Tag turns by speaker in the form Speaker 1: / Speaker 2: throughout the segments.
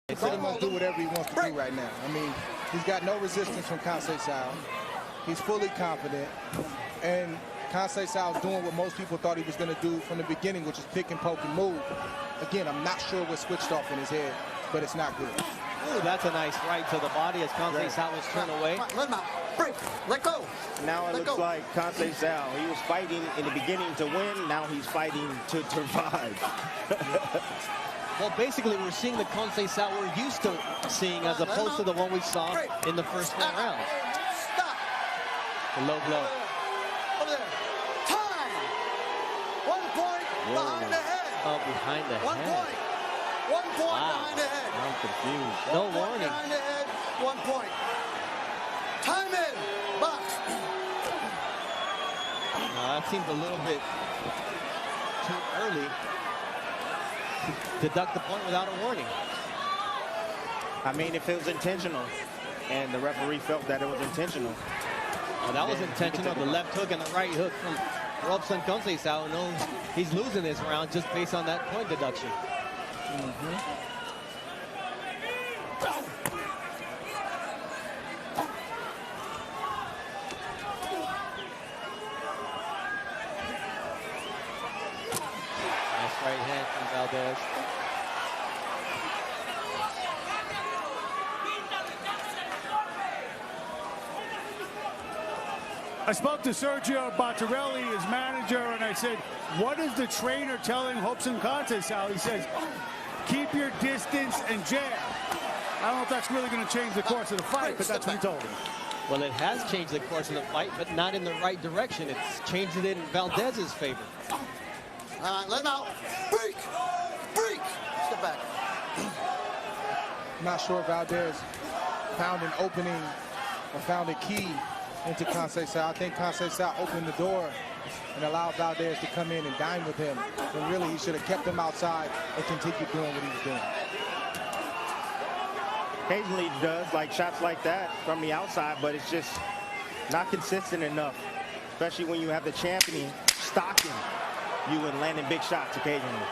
Speaker 1: He pretty much do whatever he wants to do right now. I mean, he's got no resistance from Conceição. He's fully confident. And Conceição is doing what most people thought he was going to do from the beginning, which is pick and poke and move. Again, I'm not sure what switched off in his head, but it's not good.
Speaker 2: Ooh, that's a nice right to the body as Conceição was turned away.
Speaker 3: Let him out. Break. Let go.
Speaker 4: Now it
Speaker 3: Let
Speaker 4: looks
Speaker 3: go.
Speaker 4: like Conceição, he was fighting in the beginning to win. Now he's fighting to survive.
Speaker 2: Well, basically, we're seeing the Conceição we're used to seeing as opposed to the one we saw in the first 4 rounds.
Speaker 3: Stop.
Speaker 2: The low blow.
Speaker 3: Over there. Time. 1 point behind the head.
Speaker 2: Oh, behind the
Speaker 3: 1
Speaker 2: head.
Speaker 3: point. 1 point
Speaker 2: Wow.
Speaker 3: behind the head.
Speaker 2: I'm confused.
Speaker 3: 1
Speaker 2: No
Speaker 3: point
Speaker 2: warning.
Speaker 3: behind the head. 1 point. Time in. Box.
Speaker 2: That seems a little bit too early to deduct the point without a warning.
Speaker 4: I mean, if it was intentional, and the referee felt that it was intentional.
Speaker 2: Oh, that was intentional. The left hook and the right hook from Robson Conceição knows he's losing this round just based on that point deduction. Nice right hand from Valdez.
Speaker 5: I spoke to Sergio Bottarelli, his manager, and I said, what is the trainer telling Robson Conceição? He says, keep your distance and jab. I don't know if that's really going to change the course of the fight, but that's what he told him.
Speaker 2: Well, it has changed the course of the fight, but not in the right direction. It's changed it in Valdez's favor.
Speaker 3: Let him out. Break. Break. Step back.
Speaker 1: I'm not sure Valdez found an opening or found a key into Conceição. I think Conceição opened the door and allowed Valdez to come in and dine with him. When really he should have kept him outside and continued doing what he was doing.
Speaker 4: Occasionally he does, like shots like that from the outside, but it's just not consistent enough, especially when you have the champion stocking you and landing big shots occasionally.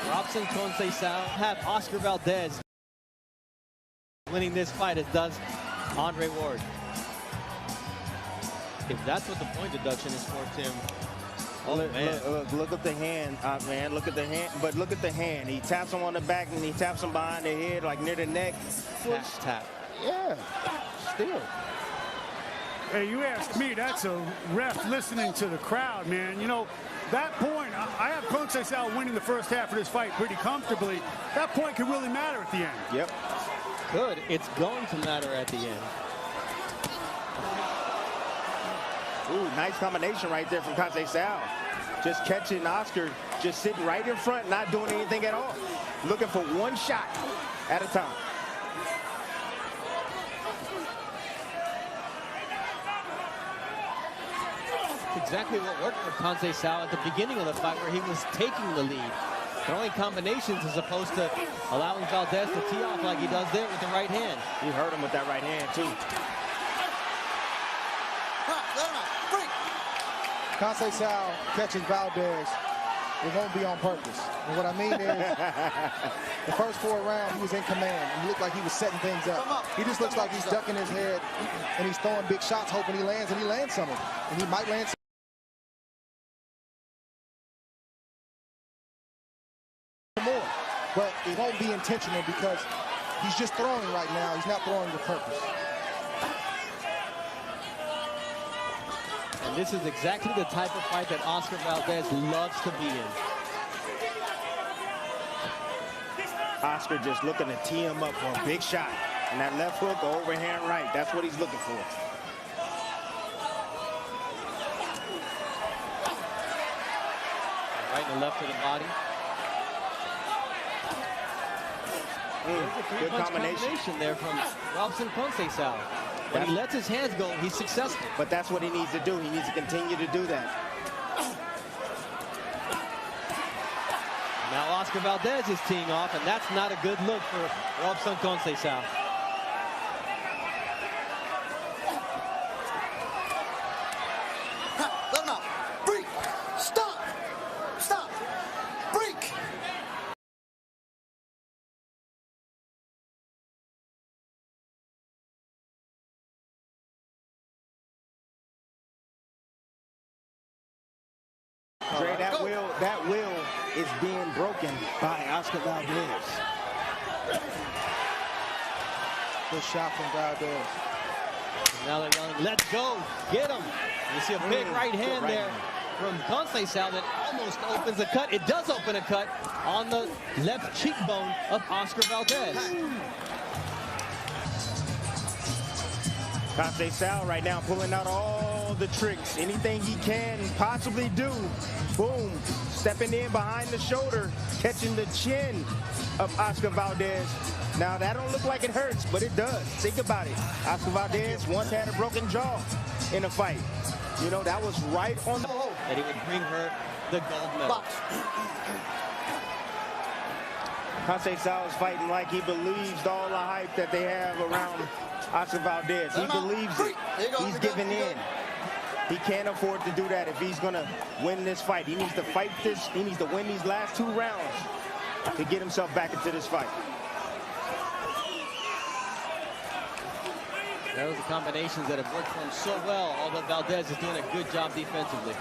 Speaker 2: Robson Conceição have Oscar Valdez winning this fight, as does Andre Ward. If that's what the point deduction is for, Tim. Oh, man.
Speaker 4: Look at the hand, man. Look at the hand. But look at the hand. He taps him on the back and he taps him behind the head, like near the neck.
Speaker 2: Tap.
Speaker 4: Yeah, still.
Speaker 5: Hey, you ask me, that's a ref listening to the crowd, man. You know, that point, I have Conceição winning the first half of this fight pretty comfortably. That point could really matter at the end.
Speaker 4: Yep.
Speaker 2: Good. It's going to matter at the end.
Speaker 4: Ooh, nice combination right there from Conceição. Just catching Oscar, just sitting right in front, not doing anything at all. Looking for one shot at a time.
Speaker 2: Exactly what worked for Conceição at the beginning of the fight, where he was taking the lead, throwing combinations as opposed to allowing Valdez to tee off like he does there with the right hand.
Speaker 4: You hurt him with that right hand too.
Speaker 3: Let him out. Break.
Speaker 1: Conceição catches Valdez. It won't be on purpose. And what I mean is, the first 4 rounds, he was in command. He looked like he was setting things up. He just looks like he's ducking his head, and he's throwing big shots, hoping he lands, and he lands some of them. And he might land some more. But it won't be intentional because he's just throwing right now. He's not throwing with purpose.
Speaker 2: And this is exactly the type of fight that Oscar Valdez loves to be in.
Speaker 4: Oscar just looking to tee him up for a big shot. And that left hook or overhand right, that's what he's looking for.
Speaker 2: Right and left to the body.
Speaker 4: Good combination
Speaker 2: there from Robson Conceição. When he lets his hands go, he's successful.
Speaker 4: But that's what he needs to do. He needs to continue to do that.
Speaker 2: Now Oscar Valdez is teeing off, and that's not a good look for Robson Conceição.
Speaker 3: Let him out.
Speaker 4: that will is being broken by Oscar Valdez.
Speaker 1: Good shot from Valdez.
Speaker 2: Now they're yelling, let's go, get him. You see a big right hand there from Conceição that almost opens a cut. It does open a cut on the left cheekbone of Oscar Valdez.
Speaker 4: Conceição right now pulling out all the tricks, anything he can possibly do. Boom, stepping in behind the shoulder, catching the chin of Oscar Valdez. Now that don't look like it hurts, but it does. Think about it. Oscar Valdez once had a broken jaw in a fight. You know, that was right on the hole.
Speaker 2: And he would bring her the gold medal.
Speaker 4: Conceição is fighting like he believes all the hype that they have around Oscar Valdez. He believes it. He's giving in. He can't afford to do that if he's going to win this fight. He needs to fight this. He needs to win these last 2 rounds to get himself back into this fight.
Speaker 2: Those are combinations that have worked for him so well, although Valdez is doing a good job defensively.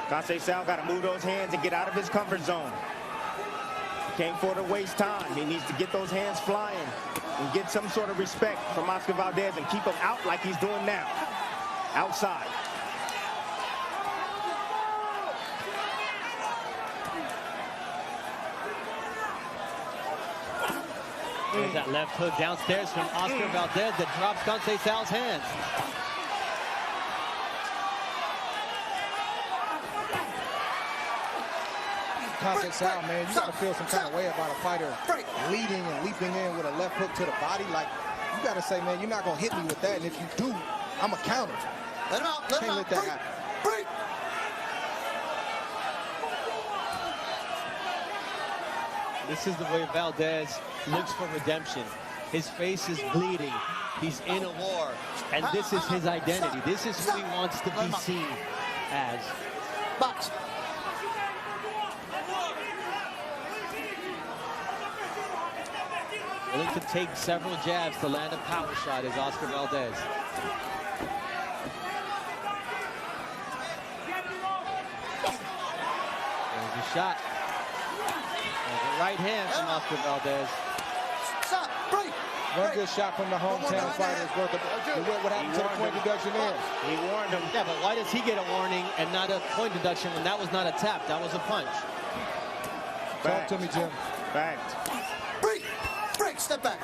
Speaker 4: Conceição got to move those hands and get out of his comfort zone. He came for to waste time. He needs to get those hands flying and get some sort of respect from Oscar Valdez and keep him out like he's doing now. Outside.
Speaker 2: There's that left hook downstairs from Oscar Valdez that drops Conceição's hands.
Speaker 1: Conceição, man, you gotta feel some kind of way about a fighter leading and leaping in with a left hook to the body. Like, you gotta say, man, you're not gonna hit me with that, and if you do, I'm a counter.
Speaker 3: Let him out, let him out.
Speaker 1: Can't let that happen.
Speaker 3: Break.
Speaker 2: This is the way Valdez looks for redemption. His face is bleeding. He's in a war, and this is his identity. This is who he wants to be seen as.
Speaker 3: Box.
Speaker 2: Willing to take several jabs to land a power shot is Oscar Valdez. There's a shot. There's a right hand from Oscar Valdez.
Speaker 3: Stop. Break.
Speaker 1: One good shot from the hometown fighter is worth it. What happened to the point deduction there?
Speaker 4: He warned him.
Speaker 2: Yeah, but why does he get a warning and not a point deduction when that was not a tap? That was a punch.
Speaker 1: Talk to me, Jim.
Speaker 4: Fact.
Speaker 3: Break. Break. Step back.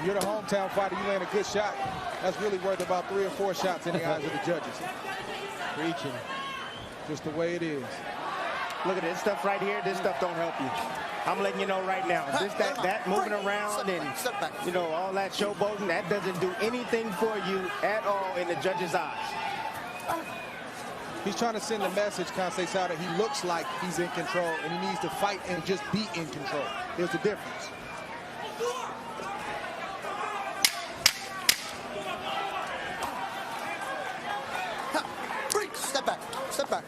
Speaker 1: You're the hometown fighter. You land a good shot. That's really worth about 3 or 4 shots in the eyes of the judges.
Speaker 2: Preaching.
Speaker 1: Just the way it is.
Speaker 4: Look at this stuff right here. This stuff don't help you. I'm letting you know right now. This, that moving around and, you know, all that showboating, that doesn't do anything for you at all in the judge's eyes.
Speaker 1: He's trying to send a message, Conceição, that he looks like he's in control, and he needs to fight and just be in control. There's a difference.
Speaker 3: Break. Step back. Step back.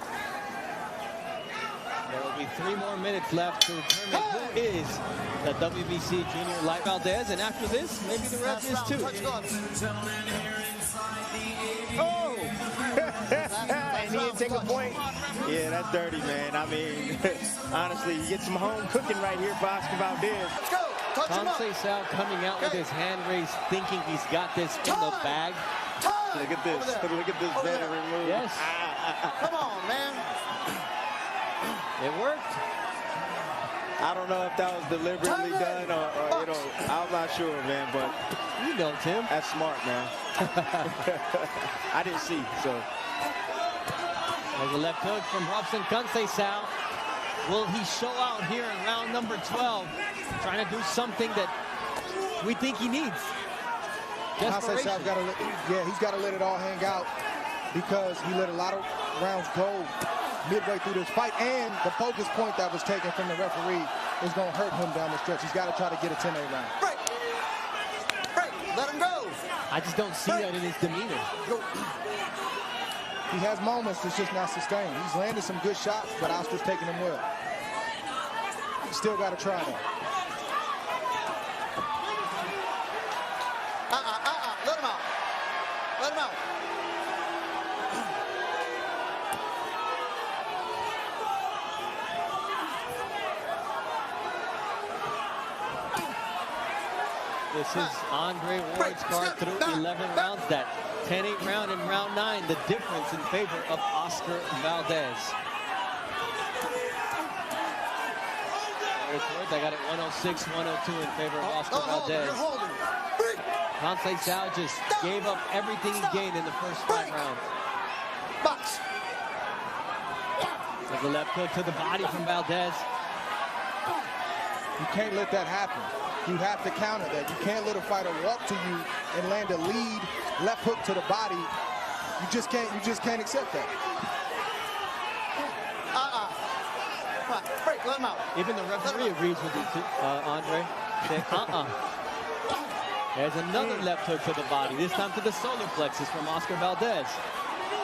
Speaker 2: There will be 3 more minutes left to determine who is the WBC Junior Light Valdez, and after this, maybe the ref is too.
Speaker 4: Oh! And he didn't take a point. Yeah, that's dirty, man. I mean, honestly, you get some home cooking right here for Oscar Valdez.
Speaker 3: Let's go. Touch him up.
Speaker 2: Conceição coming out with his hand raised, thinking he's got this in the bag.
Speaker 3: Time.
Speaker 4: Look at this. Look at this veteran move.
Speaker 2: Yes.
Speaker 3: Come on, man.
Speaker 2: It worked.
Speaker 4: I don't know if that was deliberately done or you know, I'm not sure, man, but
Speaker 2: You know, Tim.
Speaker 4: that's smart, man. I didn't see, so.
Speaker 2: There's a left hook from Robson Conceição. Will he show out here in round number 12, trying to do something that we think he needs? Desperation.
Speaker 1: He's got to let it all hang out because he let a lot of rounds go midway through this fight, and the focus point that was taken from the referee is going to hurt him down the stretch. He's got to try to get a 10-8 round.
Speaker 3: Break. Break. Let him go.
Speaker 2: I just don't see that in his demeanor.
Speaker 1: He has moments that's just not sustained. He's landed some good shots, but Oscar's taking them well. Still got to try that.
Speaker 3: Let him out.
Speaker 2: This is Andre Ward's card through 11 rounds. That 10-8 round in round 9, the difference in favor of Oscar Valdez. I got it 106-102 in favor of Oscar Valdez. Conceição just gave up everything he gained in the first 5 rounds.
Speaker 3: Box.
Speaker 2: There's a left hook to the body from Valdez.
Speaker 1: You can't let that happen. You have to counter that. You can't let a fighter walk to you and land a lead left hook to the body. You just can't accept that.
Speaker 3: Come on, break, let him out.
Speaker 2: Even the referee agrees with you, Andre. Said, There's another left hook to the body, this time to the solar plexus from Oscar Valdez.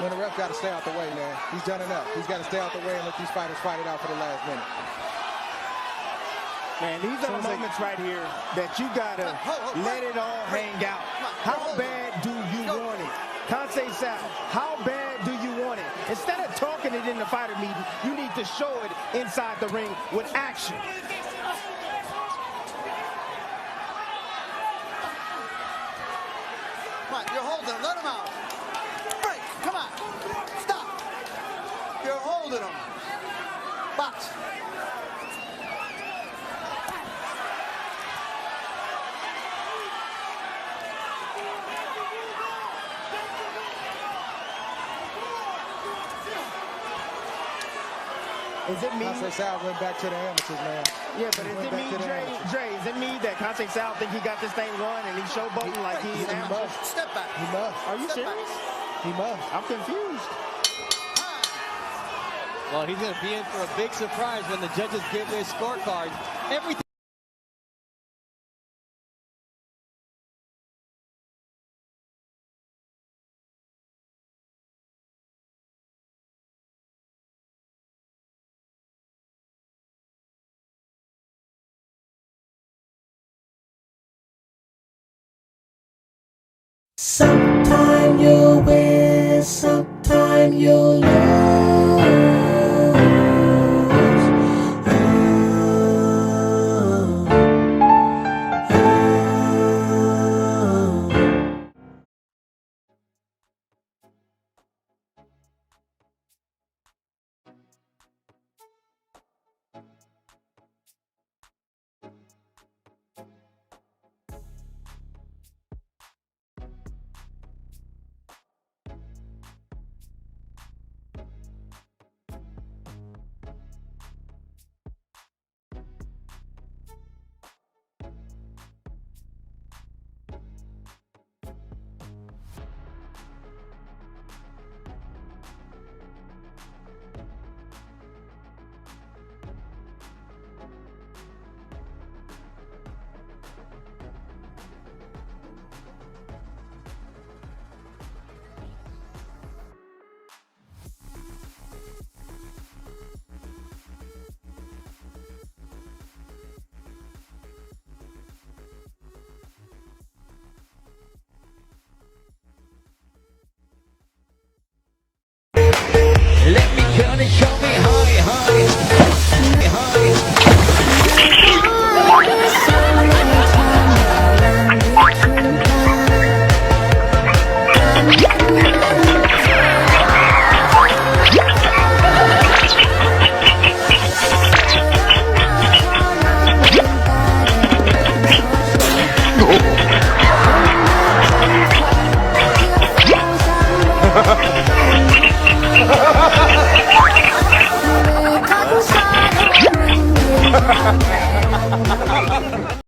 Speaker 1: Man, the ref got to stay out the way, man. He's done enough. He's got to stay out the way and let these fighters fight it out for the last minute.
Speaker 4: Man, these are the moments right here that you gotta let it all hang out. How bad do you want it? Conceição, how bad do you want it? Instead of talking it in the fighter meeting, you need to show it inside the ring with action.
Speaker 3: Come on, you're holding him. Let him out. Break. Come on. Stop. You're holding him. Box.
Speaker 4: Is it me?
Speaker 1: Conceição went back to the amateurs, man.
Speaker 4: Yeah, but is it me, Dre? Is it me that Conceição think he got this thing won and he's showboating like he's
Speaker 1: He must.
Speaker 3: Step back.
Speaker 1: He must.
Speaker 4: Are you
Speaker 3: Step
Speaker 4: serious?
Speaker 3: back.
Speaker 1: He must.
Speaker 4: I'm confused.
Speaker 2: Well, he's going to be in for a big surprise when the judges give their scorecard. Everything.
Speaker 6: Sometime you'll win, sometime you'll lose.